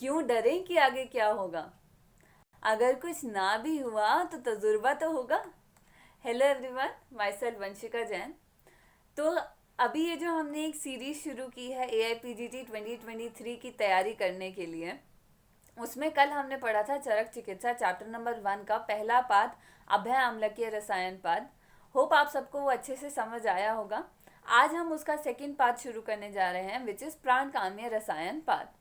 क्यों डरें कि आगे क्या होगा, अगर कुछ ना भी हुआ तो तजुर्बा तो होगा। Hello everyone, my self Vanshika Jain. तो अभी ये जो हमने एक सीरीज शुरू की है AIPGT 2023 की तैयारी करने के लिए, उसमें कल हमने पढ़ा था चरक चिकित्सा चैप्टर नंबर 1 का पहला पाद, अभय आम्लकीय रसायन पाद। होप आप सबको वो अच्छे से समझ आया होगा। आज हम उसका सेकंड पाद शुरू करने जा रहे हैं, विच इज प्राणकामीय रसायन पाद।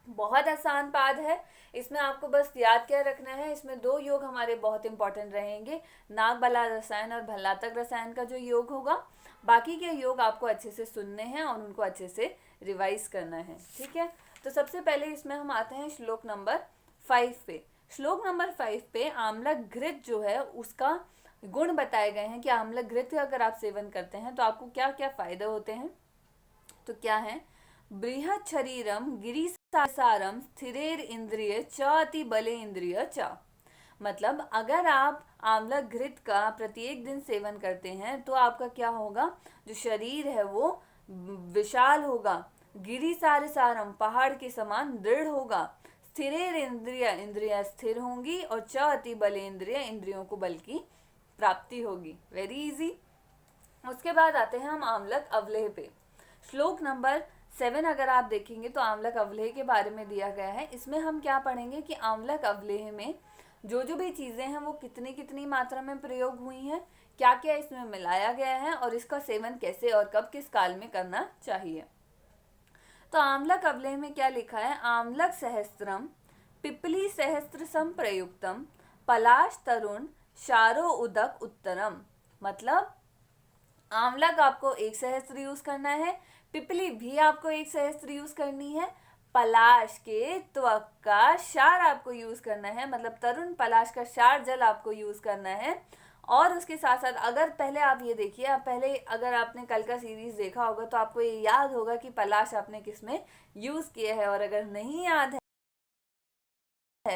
बहुत आसान पाद है। इसमें आपको बस याद क्या रखना है, इसमें दो योग हमारे बहुत इंपॉर्टेंट रहेंगे, नागबला रसायन और भल्लातक रसायन का जो योग होगा। बाकी के योग आपको अच्छे से सुनने हैं और उनको अच्छे से रिवाइज करना है, ठीक है। तो सबसे पहले इसमें हम आते हैं श्लोक नंबर 5 पे। श्लोक नंबर 5 पे आम्लक घृत जो है उसका गुण बताए गए हैं कि आम्लक घृत का अगर आप सेवन करते हैं तो आपको क्या क्या फायदे होते हैं। तो क्या है, बृहत शरीरम गिरिसारम स्थिरेर इंद्रिय च अति बले इंद्रिय च। मतलब अगर आप आंवला घृत का प्रत्येक दिन सेवन करते हैं तो आपका क्या होगा, जो शरीर है वो विशाल होगा, गिरिसारम पहाड़ के समान दृढ़ होगा, स्थिरेर इंद्रिय इंद्रिया स्थिर होंगी, और च अति बले इंद्रिय इंद्रियों को बल की प्राप्ति होगी। Very easy. उसके बाद आते हैं हम आम्लक अवलेह पे। श्लोक नंबर 7 अगर आप देखेंगे तो आम्लक अवलेह के बारे में दिया गया है। इसमें हम क्या पढ़ेंगे कि आम्लक अवलेह में जो जो भी चीज़ें हैं वो कितनी कितनी मात्रा में प्रयोग हुई हैं, क्या क्या इसमें मिलाया गया है, और इसका सेवन कैसे और कब किस काल में करना चाहिए। तो आम्लक अवलेह में क्या लिखा है, आम्लक सहस्त्रम पिपली सहस्त्र संप्रयुक्तम पलाश तरुण शारो उदक उत्तरम। मतलब आंवला का आपको 1 सहस्त्र यूज करना है, पिपली भी आपको 1 सहस्त्र यूज करनी है, पलाश के त्वक का क्षार आपको यूज करना है, मतलब तरुण पलाश का क्षार जल आपको यूज करना है। और उसके साथ साथ अगर पहले आप ये देखिए, आप पहले अगर आपने कल का सीरीज देखा होगा तो आपको ये याद होगा कि पलाश आपने किस में यूज किया है, और अगर नहीं याद है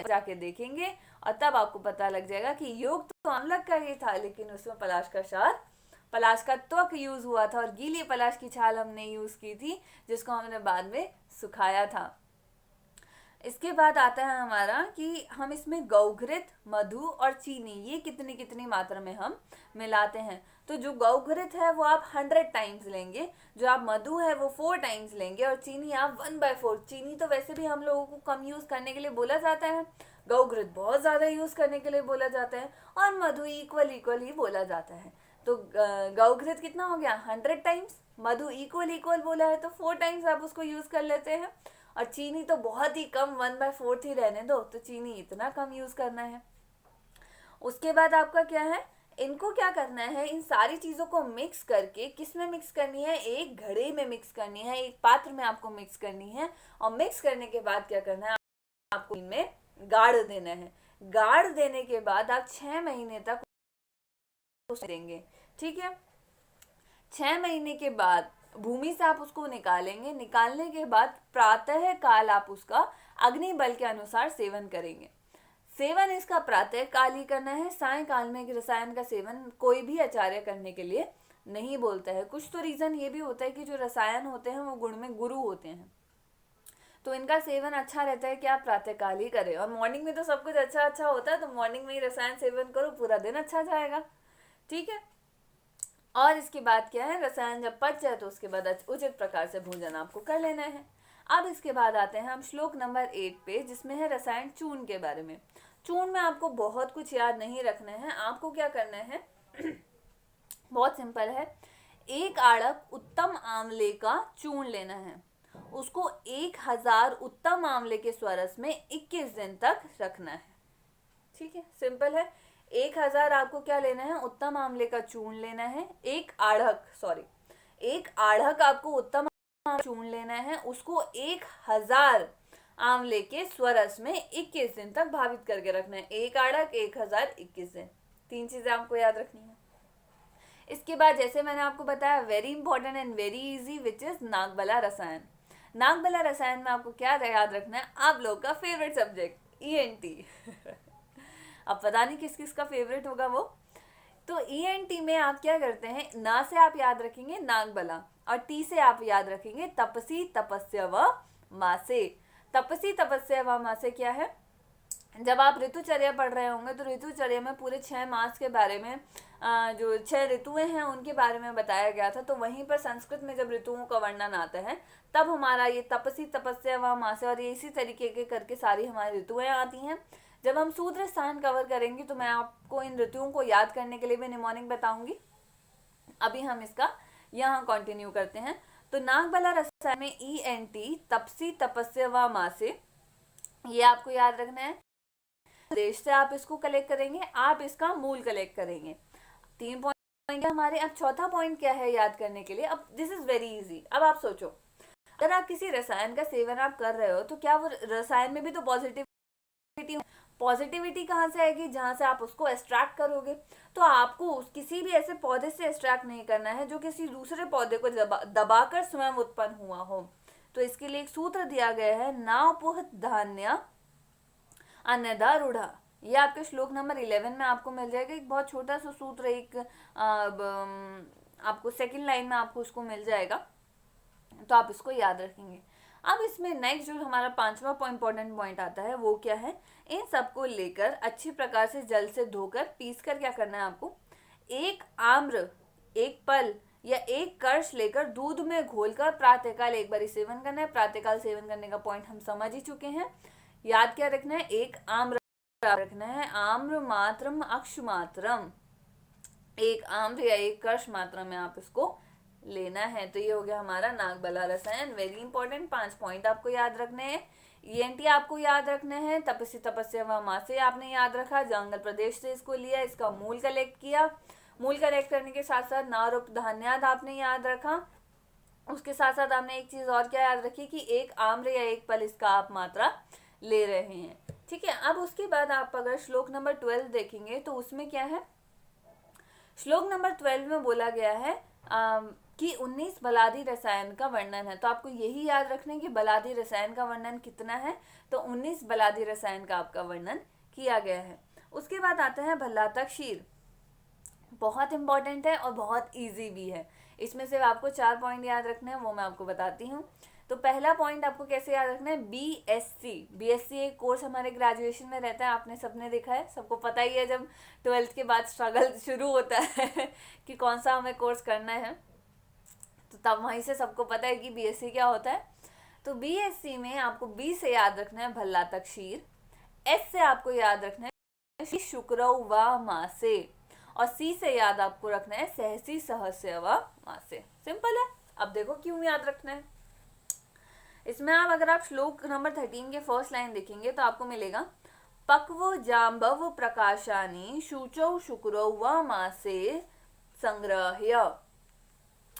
जाके देखेंगे और तब आपको पता लग जाएगा कि योग तो आंवलक का ही था, लेकिन उसमें पलाश का क्षार, पलाश का त्वक यूज हुआ था, और गीली पलाश की छाल हमने यूज की थी, जिसको हमने बाद में सुखाया था। इसके बाद आता है हमारा कि हम इसमें गौघृत, मधु और चीनी ये कितनी कितनी मात्रा में हम मिलाते हैं। तो जो गौघृत है वो आप 100 टाइम्स लेंगे, जो आप मधु है वो 4 टाइम्स लेंगे, और चीनी आप 1/4। चीनी तो वैसे भी हम लोगों को कम यूज करने के लिए बोला जाता है, गौघृत बहुत ज्यादा यूज करने के लिए बोला जाता है, और मधु इक्वल इक्वल ही बोला जाता है। तो गौघृत कितना हो गया, 100 टाइम्स। मधु इक्वल इक्वल बोला है तो 4 टाइम्स आप उसको यूज कर लेते हैं। और चीनी तो बहुत ही कम, 1/4 ही रहने दो, तो चीनी इतना कम यूज करना है। उसके बाद आपका क्या है, इनको क्या करना है, इन सारी चीजों को मिक्स करके, किस में मिक्स करनी है, एक घड़े में मिक्स करनी है, एक पात्र में आपको मिक्स करनी है। और मिक्स करने के बाद क्या करना है, आपको इनमें गाड़ देना है। गाड़ देने के बाद आप 6 महीने तक देंगे, ठीक है। 6 महीने के बाद भूमि से आप उसको निकालेंगे। निकालने के बाद प्रातः काल आप उसका अग्नि बल के अनुसार सेवन करेंगे। सेवन इसका प्रातः काल ही करना है, सायकाल में रसायन का सेवन कोई भी आचार्य करने के लिए नहीं बोलता है। कुछ तो रीजन ये भी होता है कि जो रसायन होते हैं वो गुण में गुरु होते हैं, तो इनका सेवन अच्छा रहता है कि आप प्रातः काल ही करें। और मॉर्निंग में तो सब कुछ अच्छा अच्छा होता है, तो मॉर्निंग में ही रसायन सेवन करो, पूरा दिन अच्छा जाएगा, ठीक है। और इसके बाद क्या है, रसायन जब पच जाए तो उसके बाद उचित प्रकार से भोजन आपको कर लेना है। अब इसके बाद आते हैं हम श्लोक नंबर 8 पे, जिसमें है रसायन चूर्ण के बारे में। चूर्ण में आपको बहुत कुछ याद नहीं रखना है। आपको क्या करना है बहुत सिंपल है, 1 आड़क उत्तम आंवले का चूर्ण लेना है, उसको 1000 उत्तम आंवले के स्वरस में 21 दिन तक रखना है, ठीक है, सिंपल है। 1000 आपको क्या लेना है, उत्तम आंवले का चूर्ण लेना है। 1 आढ़क आपको उत्तम चूर्ण लेना है, उसको 1000 आंवले के स्वरस में 21 दिन तक भावित करके रखना है। 1 आढ़क 1000 21 दिन, 3 चीजें आपको याद रखनी है। इसके बाद जैसे मैंने आपको बताया, very important and very easy, which is नागबला रसायन। नागबला रसायन में आपको क्या याद रखना है, आप लोग का फेवरेट सब्जेक्ट ENT अब पता नहीं किस किस का फेवरेट होगा वो। तो ENT में आप क्या करते हैं, ना से आप याद रखेंगे नागबला, और टी से आप याद रखेंगे तपसी तपस्या व मासे। तपसी तपस्या व मासे क्या है? जब आप ऋतुचर्या पढ़ रहे होंगे तो ऋतुचर्या में पूरे 6 मास के बारे में जो 6 ऋतुएं हैं उनके बारे में बताया गया था। तो वहीं पर संस्कृत में जब ऋतुओं का वर्णन आता है तब हमारा ये तपसी तपस्या व मासे और ये इसी तरीके के करके सारी हमारी ऋतुएं आती हैं। जब हम शूद्र स्थान कवर करेंगे तो मैं आपको इन ऋतुओं को याद करने के लिए भी निमोनिक बताऊंगी। अभी हम इसका यहाँ कंटिन्यू करते हैं। तो नागबला रसायन में ENT तपसी तपस्या व मासे, ये आपको याद रखना है। देश से आप इसको कलेक्ट करेंगे, आप इसका मूल कलेक्ट करेंगे। 3 पॉइंट हमारे। अब चौथा पॉइंट क्या है याद करने के लिए? अब दिस इज वेरी इजी। अब आप सोचो, अगर आप किसी रसायन का सेवन आप कर रहे हो तो क्या वो रसायन में भी तो पॉजिटिविटी कहाँ से आएगी? जहां से आप उसको एक्सट्रैक्ट करोगे। तो आपको किसी भी ऐसे पौधे से एक्सट्रैक्ट नहीं करना है जो किसी दूसरे पौधे को दबाकर स्वयं उत्पन्न हुआ हो। तो इसके लिए एक सूत्र दिया गया है, नावपुह धान्य अन्यदा रूढ़ा। ये आपके श्लोक नंबर 11 में आपको मिल जाएगा। एक बहुत छोटा सा सूत्र, एक आपको सेकंड लाइन में आपको उसको मिल जाएगा, तो आप इसको याद रखेंगे। अब इसमें नेक्स्ट जो हमारा 5वां इंपॉर्टेंट पॉइंट आता है वो क्या है? इन सबको लेकर अच्छी प्रकार से जल से धोकर पीस कर क्या करना है आपको? एक आम्र, एक पल या एक कर्श लेकर दूध में घोलकर प्रातःकाल एक बार सेवन करना है। प्रातःकाल सेवन करने का पॉइंट हम समझ ही चुके हैं। याद क्या रखना है? एक आम्र रखना है, आम्र मात्रम अक्ष मात्रम, एक आम्र या एक कर्ष मात्रा में आप इसको लेना है। तो ये हो गया हमारा नागबला रसायन। वेरी इंपॉर्टेंट 5 पॉइंट आपको याद रखने हैं। ENT आपको याद रखने हैं, तपसी तपस्या व मासे आपने याद रखा, जंगल प्रदेश से इसको लिया, इसका मूल कलेक्ट किया। मूल कलेक्ट करने के साथ साथ नारूप धान्याद आपने याद रखा। उसके साथ साथ आपने एक चीज और क्या याद रखी कि एक आम्र या एक पल इसका आप मात्रा ले रहे हैं। ठीक है। अब उसके बाद आप अगर श्लोक नंबर 12 देखेंगे तो उसमें क्या है? श्लोक नंबर 12 में बोला गया है कि 19 बलादी रसायन का वर्णन है। तो आपको यही याद रखना है कि बलादी रसायन का वर्णन कितना है। तो 19 बलादी रसायन का आपका वर्णन किया गया है। उसके बाद आता है भल्लाता क्षीर। बहुत इंपॉर्टेंट है और बहुत ईजी भी है। इसमें से आपको 4 पॉइंट याद रखने हैं, वो मैं आपको बताती हूँ। तो पहला पॉइंट आपको कैसे याद रखना है? BSc एक कोर्स हमारे ग्रेजुएशन में रहता है, आपने सबने देखा है, सबको पता ही है। जब 12th के बाद स्ट्रगल शुरू होता है कि कौन सा हमें कोर्स करना है, तो तब वहीं से सबको पता है कि BSc क्या होता है। तो BSc में आपको B से याद रखना है भल्लाता क्षीर, S से आपको याद रखना है शुक्रौ व मासे, और C से याद आपको रखना है सहसी सहस्य व मासे। सिंपल है। अब देखो क्यों याद रखना है। इसमें अगर आप श्लोक नंबर 13 के फर्स्ट लाइन देखेंगे तो आपको मिलेगा पक्व जाम्बव प्रकाशानी शुचौ शुक्रौ व मासे संग्रह्य।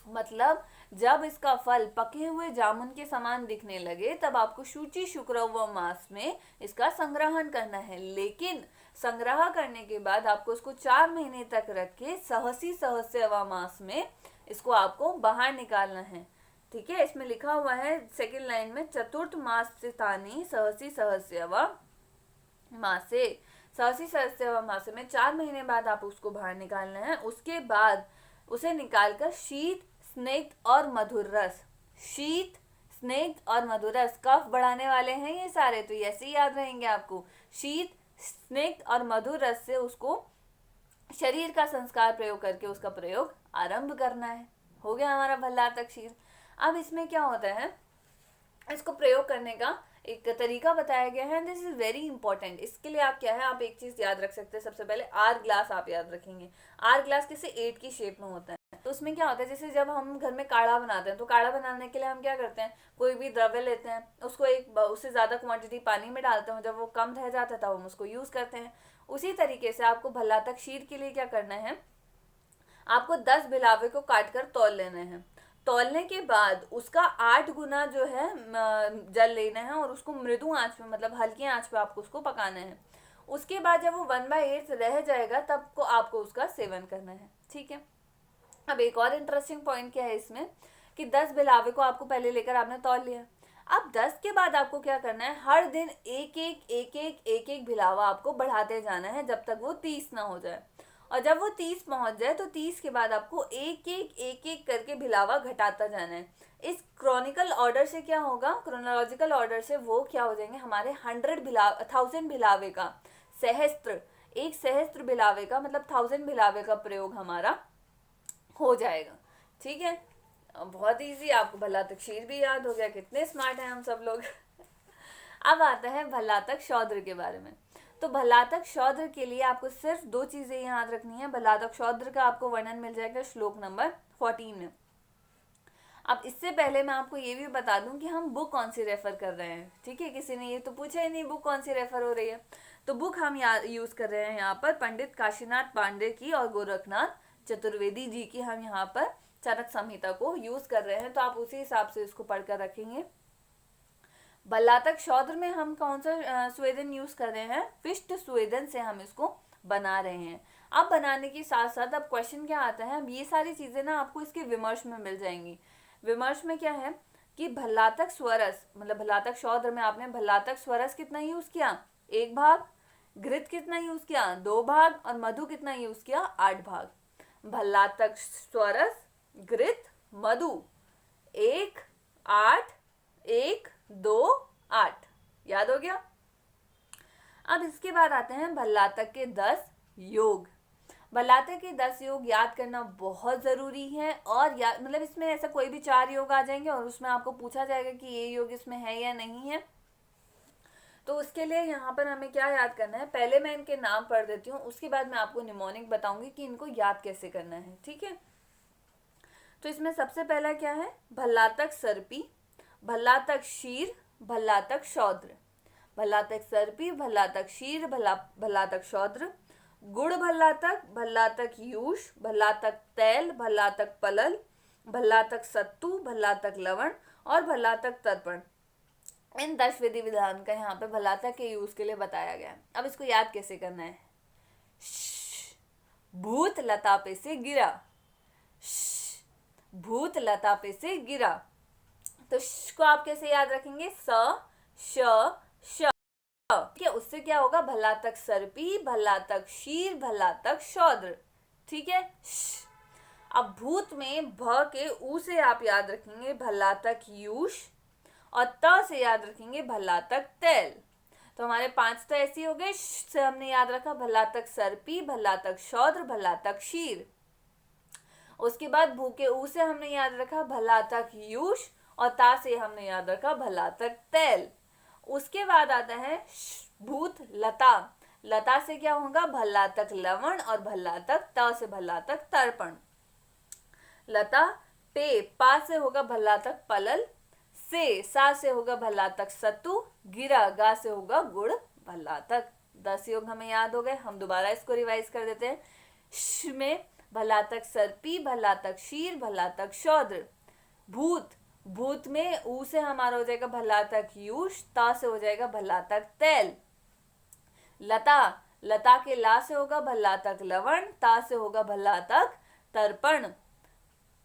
मतलब जब इसका फल पके हुए जामुन के समान दिखने लगे तब आपको शुचि शुक्र व मास में इसका संग्रहण करना है। लेकिन संग्रह करने के बाद आपको इसको 4 महीने तक रख के सहसी सहस्य व मास में इसको आपको बाहर निकालना है। ठीक है। इसमें लिखा हुआ है सेकंड लाइन में चतुर्थ मास सहसी सहस्य व मासे, सहसी सहस्य व मासे में 4 महीने बाद आप उसको बाहर निकालना है। उसके बाद उसे निकालकर शीत स्निग्ध और मधुर रस, शीत स्निग्ध और मधुर रस कफ बढ़ाने वाले हैं ये सारे, तो ऐसे ही याद रहेंगे आपको। शीत स्निग्ध और मधुर रस से उसको शरीर का संस्कार प्रयोग करके उसका प्रयोग आरंभ करना है। हो गया हमारा भल्लाता क्षीर। अब इसमें क्या होता है, इसको प्रयोग करने का एक तरीका बताया गया है। This is very important. इसके लिए आप क्या है, आप एक चीज याद रख सकते हैं। सबसे पहले आर ग्लास आप याद रखेंगे। आर ग्लास किसी 8 की शेप में होता है। तो उसमें क्या होता है, जैसे जब हम घर में काढ़ा बनाते हैं तो काढ़ा बनाने के लिए हम क्या करते हैं, कोई भी द्रव्य लेते हैं, उसको उससे ज्यादा क्वांटिटी पानी में डालते हैं, जब वो कम रह जाता है तब हम उसको यूज करते हैं। उसी तरीके से आपको भल्लाता क्षीर के लिए क्या करना है, आपको 10 बिलावे को काट कर तौल लेना है। तौलने के बाद उसका 8 गुना जो है जल लेना है और उसको मृदु आंच पे, मतलब हल्की आंच पे आपको उसको पकाना है। उसके बाद जब वो 1/8 रह जाएगा तब को आपको उसका सेवन करना है। ठीक है। अब एक और इंटरेस्टिंग पॉइंट क्या है इसमें कि 10 बिलावे को आपको पहले लेकर आपने तौल लिया। अब 10 के बाद आपको क्या करना है, हर दिन एक एक बिलावा आपको बढ़ाते जाना है जब तक वो 30 ना हो जाए। और जब वो 30 पहुंच जाए तो 30 के बाद आपको एक एक करके भिलावा घटाता जाना है। इस क्रॉनिकल ऑर्डर से क्या होगा, क्रोनोलॉजिकल ऑर्डर से वो क्या हो जाएंगे हमारे 1000 भिलावे का सहस्त्र, एक सहस्त्र भिलावे का मतलब 1000 भिलावे का प्रयोग हमारा हो जाएगा। ठीक है, बहुत इजी, आपको भला तक शीर भी याद हो गया, कितने स्मार्ट हैं हम सब लोग। अब आता है भलातक शौद्र के बारे में। तो भलातक शौद्र के लिए आपको सिर्फ 2 चीजें याद रखनी है। भलातक शौद्र का आपको वर्णन मिल जाएगा श्लोक नंबर 14 में। अब इससे पहले मैं आपको ये भी बता दूं कि हम बुक कौन सी रेफर कर रहे हैं। ठीक है, किसी ने ये तो पूछा ही नहीं बुक कौन सी रेफर हो रही है। तो बुक हम यूज कर रहे हैं यहाँ पर पंडित काशीनाथ पांडे की और गोरखनाथ चतुर्वेदी जी की हम यहाँ पर चरक संहिता को यूज कर रहे हैं। तो आप उसी हिसाब से इसको पढ़कर रखेंगे। भलातक शौद्र में हम कौन सा स्वेदन यूज कर रहे हैं, पिष्ट स्वेदन से हम इसको बना रहे हैं। अब बनाने के साथ साथ अब क्वेश्चन क्या आता है, अब ये सारी चीजें ना आपको इसके विमर्श में मिल जाएंगी। विमर्श में क्या है कि भलातक स्वरस मतलब भलातक शौद्र में आपने भलातक स्वरस कितना यूज किया, 1 भाग, घृत कितना यूज किया, 2 भाग, और मधु कितना यूज किया, 8 भाग। भलातक स्वरस, घृत, मधु 1, 8, 1, 2, 8, याद हो गया। अब इसके बाद आते हैं भल्लातक के 10 योग। भल्लातक के 10 योग याद करना बहुत जरूरी है। और मतलब इसमें ऐसा कोई भी 4 योग आ जाएंगे और उसमें आपको पूछा जाएगा कि ये योग इसमें है या नहीं है। तो उसके लिए यहाँ पर हमें क्या याद करना है, पहले मैं इनके नाम पढ़ देती हूँ, उसके बाद मैं आपको निमोनिक बताऊंगी कि इनको याद कैसे करना है। ठीक है, तो इसमें सबसे पहला क्या है, भल्लातक सर्पी, भल्लातक शीर, भल्लातक शौद्र। भल्लातक सर्पी, भल्लातक शीर, भल्लातक शौद्र। गुड़ भल्लातक, भल्लातक यूष, भल्लातक तैल, भल्लातक पलल, भल्लातक सत्तू, भल्लातक लवण और भल्लातक तर्पण। इन 10 विधि विधान का यहाँ पे भल्लातक के यूज के लिए बताया गया है। अब इसको याद कैसे करना है, भूत लता पे से गिरा, भूत लता पे से गिरा। तो श को आप कैसे याद रखेंगे, स श श। ठीक है, उससे क्या होगा, भल्लातक सर्पी, भल्लातक शीर, भल्लातक शौद्र। ठीक है, अब भूत में भ के ऊ से आप याद रखेंगे भल्लातक यूष और त से याद रखेंगे भल्लातक तैल। तो हमारे 5 तो ऐसे हो गए। से हमने याद रखा भल्लातक सर्पी, भल्लातक शौद्र, भल्लातक शीर। उसके बाद भू के ऊ से हमने याद रखा भल्लातक यूष और ता से हमने याद रखा भल्लातक तैल। उसके बाद आता है भूत लता, लता से क्या होगा, भल्लातक लवण और भल्लातक त से भल्लातक तर्पण। लता पे पा से होगा भल्लातक पलल, से सा से होगा भल्लातक सत्तू, गिरा गा से होगा गुड़ भल्लातक। 10 योग हमें याद हो गए। हम दोबारा इसको रिवाइज कर देते हैं। श में भल्लातक सर्पी, भल्लातक शीर, भल्लातक शौद्र। भूत, भूत में ऊ से हमारा हो जाएगा भल्लातक यूष, ता से हो जाएगा भल्लातक तैल। लता, लता के ला से होगा भल्लातक लवण, ता से होगा भल्लातक तर्पण।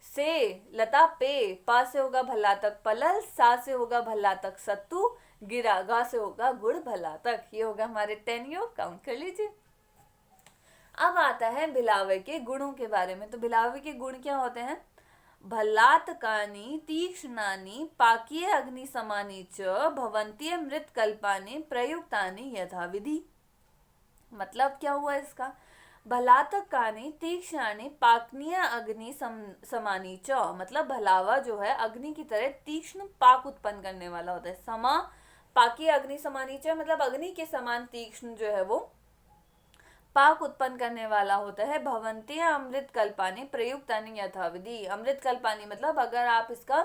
से लता पे पा से होगा भल्लातक पलल, सा से होगा भल्लातक सत्तू, गिरा गा से होगा गुड़ भल्लातक। ये होगा हमारे 10 योग, काउंट कर लीजिए। अब आता है भिलावे के गुणों के बारे में। तो भिलावे के गुण क्या होते हैं, भल्लातकानि तीक्ष्णानि पाकीय अग्नि समानि च भवन्ति अमृत कल्पानि प्रयुक्तानि यथाविधि। मतलब क्या हुआ इसका, भलातकानि तीक्ष्णानि पाकनीय अग्नि समानी च, मतलब भलावा जो है अग्नि की तरह तीक्ष्ण पाक उत्पन्न करने वाला होता है। समा पाकी अग्नि समानी च मतलब अग्नि के समान तीक्ष्ण जो है वो पाक उत्पन्न करने वाला होता है। भवन्ति अमृत कल्पानि प्रयुक्तानि यथाविधि। अमृत कल्पानि मतलब अगर आप इसका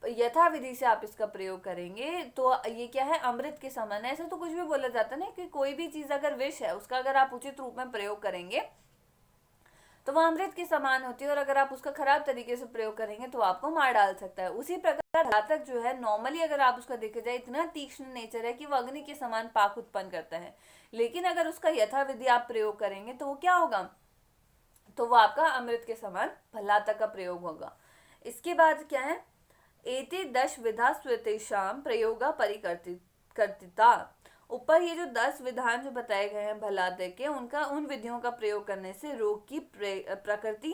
यथाविधि से आप इसका प्रयोग करेंगे तो ये क्या है, अमृत के समान है। ऐसा तो कुछ भी बोला जाता है ना कि कोई भी चीज अगर विष है उसका अगर आप उचित रूप में प्रयोग करेंगे तो वह अमृत के समान होती है, और अगर आप उसका खराब तरीके से प्रयोग करेंगे तो आपको मार डाल सकता है। उसी प्रकार भल्लातक जो है नॉर्मली अगर आप उसका देखा जाए इतना तीक्ष्ण नेचर है कि वह अग्नि के समान पाक उत्पन्न करता है, लेकिन अगर उसका यथाविधि आप प्रयोग करेंगे तो वो क्या होगा, तो वो आपका अमृत के समान भल्लातक का प्रयोग होगा। इसके बाद क्या है, एते 10 विधा स्वेतेषां प्रयोगा परिकर्तिता। ऊपर ये जो 10 विधान जो बताए गए हैं भल्लातक के, उनका उन विधियों का प्रयोग करने से रोग की प्रकृति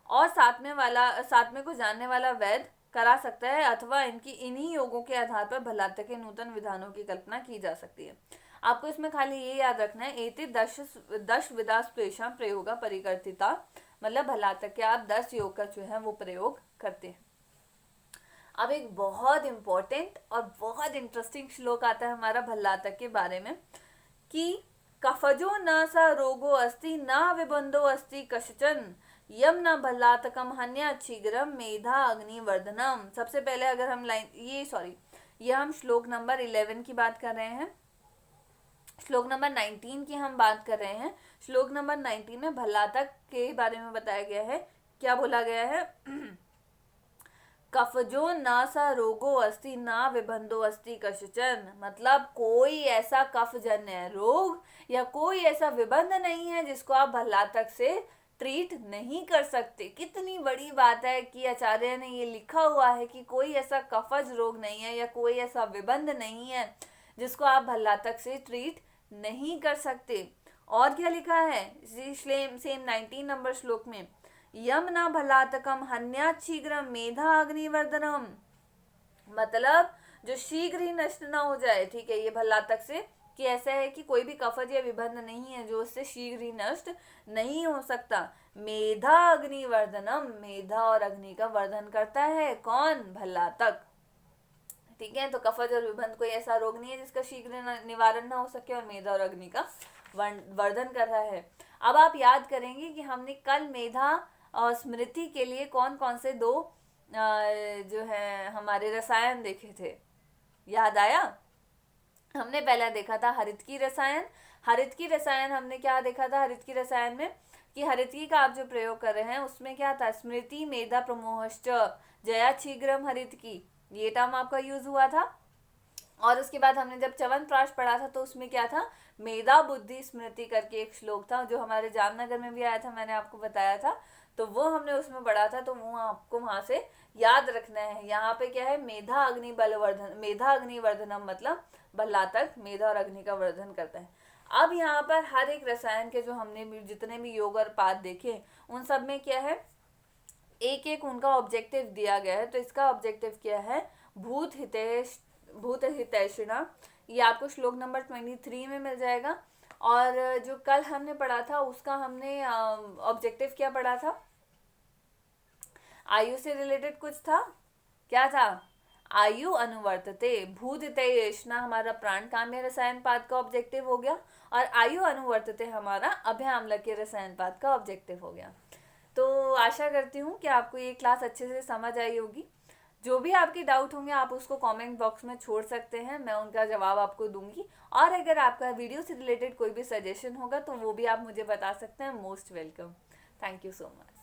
और सातवें को जानने वाला वैद्य करा सकता है, अथवा इन्हीं योगों के आधार पर भल्लातक के नूतन विधानों की कल्पना की जा सकती है। आपको इसमें खाली ये याद रखना है, एते दश विधा स्पेशा प्रयोगा परिवर्तिता, मतलब भल्लातक के आप 10 योग का जो है वो प्रयोग करते हैं। अब एक बहुत इंपॉर्टेंट और बहुत इंटरेस्टिंग श्लोक आता है हमारा भल्लातक के बारे में कि कफजो न सा रोगो अस्ति न विबंधो अस्ति कश्चन यम न भल्लातकम हन्या शीघ्रम मेधा अग्निवर्धनम। सबसे पहले अगर हम ये हम श्लोक नंबर 11 की बात कर रहे हैं, श्लोक नंबर 19 की हम बात कर रहे हैं। श्लोक नंबर 19 में भल्लातक के बारे में बताया गया है। क्या बोला गया है? कफजो न सा रोगो अस्ति न विबंधो अस्ति कश्चन, मतलब कोई ऐसा कफजन्य रोग या कोई ऐसा विबंध नहीं है जिसको आप भल्लातक से ट्रीट नहीं कर सकते। कितनी बड़ी बात है कि आचार्य ने ये लिखा हुआ है कि कोई ऐसा कफज रोग नहीं है या कोई ऐसा विबंध नहीं है जिसको आप भल्लातक से ट्रीट नहीं कर सकते। और क्या लिखा है सेम 19 नंबर श्लोक में, यम न भल्लातकम हन्यात शीघ्रम मेधा अग्निवर्धनम, मतलब जो शीघ्र ही नष्ट ना हो जाए। ठीक है, ये भल्लातक से कि ऐसा है कि कोई भी कफज या विबंध नहीं है जो उससे शीघ्र ही नष्ट नहीं हो सकता। मेधा अग्निवर्धनम, मेधा और अग्नि का वर्धन करता है कौन? भल्लातक। ठीक है, तो कफज और विबंध कोई ऐसा रोग नहीं है जिसका शीघ्र निवारण ना हो सके, और मेधा और अग्नि का वर्धन कर रहा है। अब आप याद करेंगे कि हमने कल मेधा और स्मृति के लिए कौन कौन से 2 जो है हमारे रसायन देखे थे, याद आया? हमने पहला देखा था हरितकी रसायन। हरितकी रसायन हमने क्या देखा था? हरितकी रसायन में कि हरितकी का आप जो प्रयोग कर रहे हैं उसमें क्या था? स्मृति मेधा प्रमोहश्च जया शीघ्रम हरितकी, ये टर्म आपका यूज हुआ था। और उसके बाद हमने जब च्यवनप्राश पढ़ा था तो उसमें क्या था? मेधा बुद्धि स्मृति करके एक श्लोक था जो हमारे जामनगर में भी आया था, मैंने आपको बताया था, तो वो हमने उसमें पढ़ा था, तो वो आपको वहां से याद रखना है। यहाँ पे क्या है? मेधा अग्नि बलवर्धन, मेधा अग्निवर्धनम, मतलब भल्लातक मेधा और अग्नि का वर्धन करता है। अब यहाँ पर हर एक रसायन के जो हमने जितने भी योग और पाद देखे उन सब में क्या है? एक एक उनका ऑब्जेक्टिव दिया गया है। तो इसका ऑब्जेक्टिव क्या है? भूत हितैषिणा, ये आपको श्लोक नंबर 23 में मिल जाएगा। और जो कल हमने पढ़ा था उसका हमने ऑब्जेक्टिव क्या पढ़ा था? आयु से रिलेटेड कुछ था। क्या था? आयु अनुवर्तते, भूत हितैषिणा हमारा प्राण काम्य रसायन पाद का ऑब्जेक्टिव हो गया, और आयु अनुवर्तते हमारा अभ्याम्ल के रसायन पाद का ऑब्जेक्टिव हो गया। तो आशा करती हूँ कि आपको ये क्लास अच्छे से समझ आई होगी। जो भी आपके डाउट होंगे आप उसको कमेंट बॉक्स में छोड़ सकते हैं, मैं उनका जवाब आपको दूंगी। और अगर आपका वीडियो से रिलेटेड कोई भी सजेशन होगा तो वो भी आप मुझे बता सकते हैं। Most welcome. Thank you so much.